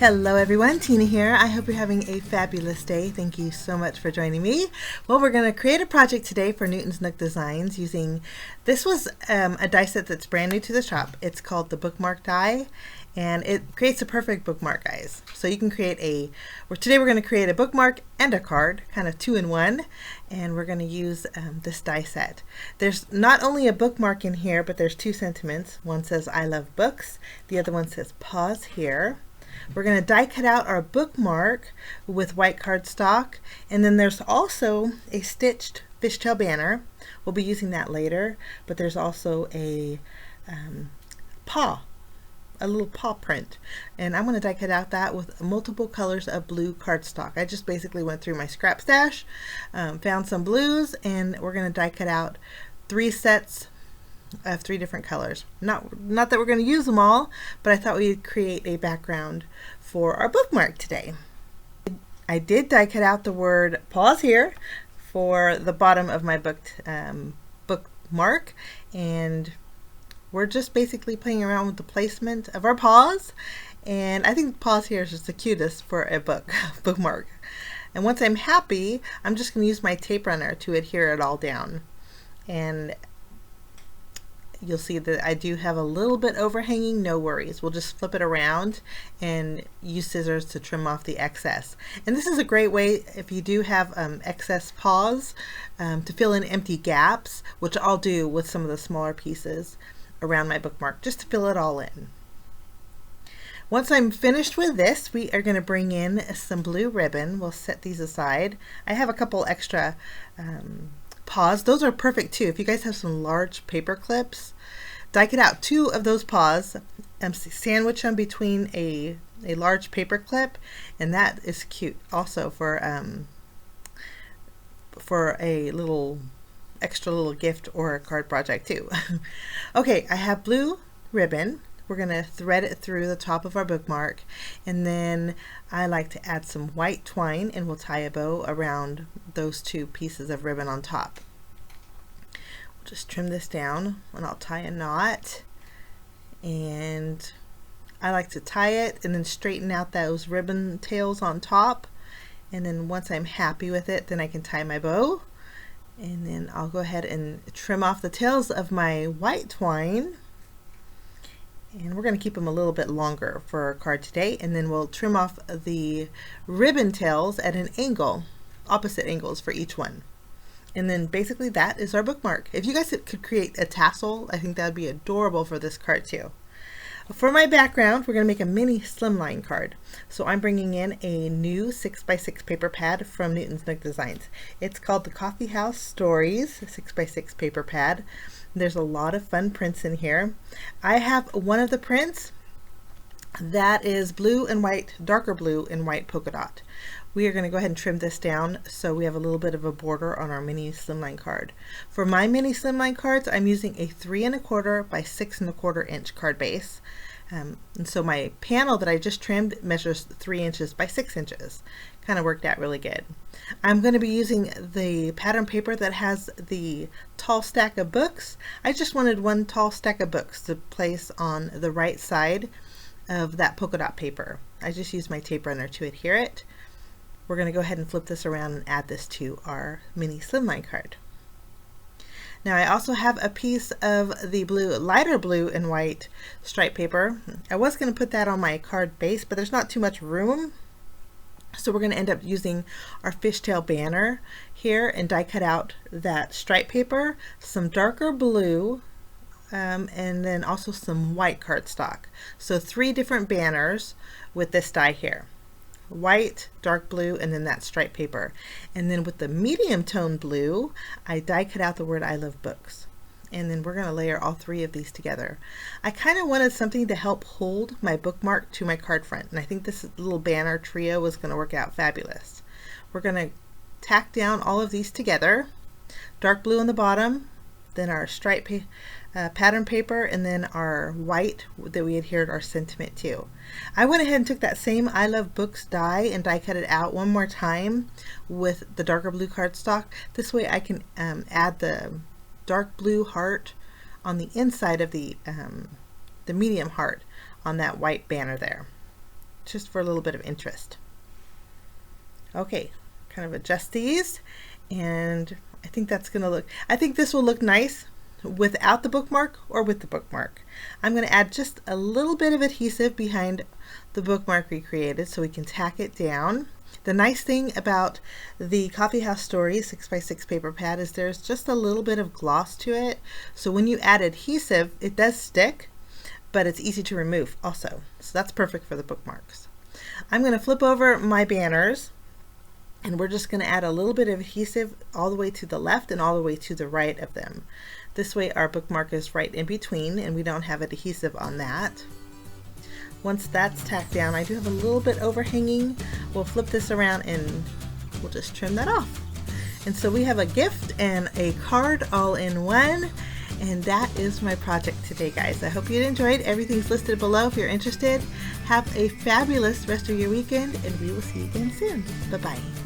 Hello everyone, Tina here. I hope you're having a fabulous day. Thank you so much for joining me. Well, we're going to create a project today for Newton's Nook Designs using, this was a die set that's brand new to the shop. It's called the Bookmark Die, and it creates a perfect bookmark, guys. So you can create today we're going to create a bookmark and a card, kind of two in one, and we're going to use this die set. There's not only a bookmark in here, but there's two sentiments. One says I love books, the other one says pause here. We're going to die cut out our bookmark with white cardstock, and then there's also a stitched Fishtail Banner. We'll be using that later, but there's also a little paw print, and I'm going to die cut out that with multiple colors of blue cardstock. I just basically went through my scrap stash, found some blues, and we're going to die cut out 3 sets of 3 different colors. Not that we're going to use them all, but I thought we'd create a background for our bookmark today. I did die cut out the word pause here for the bottom of my bookmark, and we're just basically playing around with the placement of our pause, and I think pause here is just the cutest for a bookmark. And once I'm happy, I'm just going to use my tape runner to adhere it all down, and you'll see that I do have a little bit overhanging. No worries, we'll just flip it around and use scissors to trim off the excess. And this is a great way if you do have excess pause to fill in empty gaps, which I'll do with some of the smaller pieces around my bookmark, just to fill it all in. Once I'm finished with this, we are going to bring in some blue ribbon. We'll set these aside. I have a couple extra paws. Those are perfect too. If you guys have some large paper clips, die cut out 2 of those paws, sandwich them between a large paper clip, and that is cute also for a little extra little gift or a card project too. Okay, I have blue ribbon. We're going to thread it through the top of our bookmark, and then I like to add some white twine, and we'll tie a bow around those 2 pieces of ribbon on top. We'll just trim this down, and I'll tie a knot, and I like to tie it and then straighten out those ribbon tails on top, and then once I'm happy with it, then I can tie my bow, and then I'll go ahead and trim off the tails of my white twine. And we're going to keep them a little bit longer for our card today, and then we'll trim off the ribbon tails at an angle, opposite angles for each one. And then basically that is our bookmark. If you guys could create a tassel, I think that would be adorable for this card too. For my background, we're going to make a mini Slimline card. So I'm bringing in a new 6x6 paper pad from Newton's Nook Designs. It's called the Coffee House Stories 6x6 paper pad. There's a lot of fun prints in here. I have one of the prints that is blue and white, darker blue and white polka dot. We are going to go ahead and trim this down so we have a little bit of a border on our mini Slimline card. For my mini Slimline cards, I'm using a 3 1/4 by 6 1/4 inch card base. And so my panel that I just trimmed measures 3 inches by 6 inches. Kind of worked out really good. I'm going to be using the pattern paper that has the tall stack of books. I just wanted one tall stack of books to place on the right side of that polka dot paper. I just used my tape runner to adhere it. We're going to go ahead and flip this around and add this to our mini Slimline card. Now I also have a piece of the blue, lighter blue and white stripe paper. I was going to put that on my card base, but there's not too much room. So we're going to end up using our Fishtail Banner here and die cut out that stripe paper, some darker blue, and then also some white cardstock. So 3 different banners with this die here. White, dark blue, and then that stripe paper. And then with the medium tone blue, I die cut out the word I love books. And then we're going to layer all 3 of these together. I kind of wanted something to help hold my bookmark to my card front, and I think this little banner trio was going to work out fabulous. We're going to tack down all of these together, dark blue on the bottom, then our stripe pattern paper, and then our white that we adhered our sentiment to. I went ahead and took that same I love books die and die cut it out one more time with the darker blue cardstock. This way I can add the dark blue heart on the inside of the medium heart on that white banner there. just for a little bit of interest. Okay, kind of adjust these, and I think that's going to look, I think this will look nice without the bookmark or with the bookmark. I'm going to add just a little bit of adhesive behind the bookmark we created so we can tack it down. The nice thing about the Coffee House Story 6x6 paper pad is there's just a little bit of gloss to it, so when you add adhesive it does stick, but it's easy to remove also, so that's perfect for the bookmarks. I'm going to flip over my banners, and we're just going to add a little bit of adhesive all the way to the left and all the way to the right of them. This way our bookmark is right in between and we don't have adhesive on that. Once that's tacked down, I do have a little bit overhanging. We'll flip this around and we'll just trim that off. And so we have a gift and a card all in one. And that is my project today, guys. I hope you enjoyed. Everything's listed below if you're interested. Have a fabulous rest of your weekend, and we will see you again soon. Bye-bye.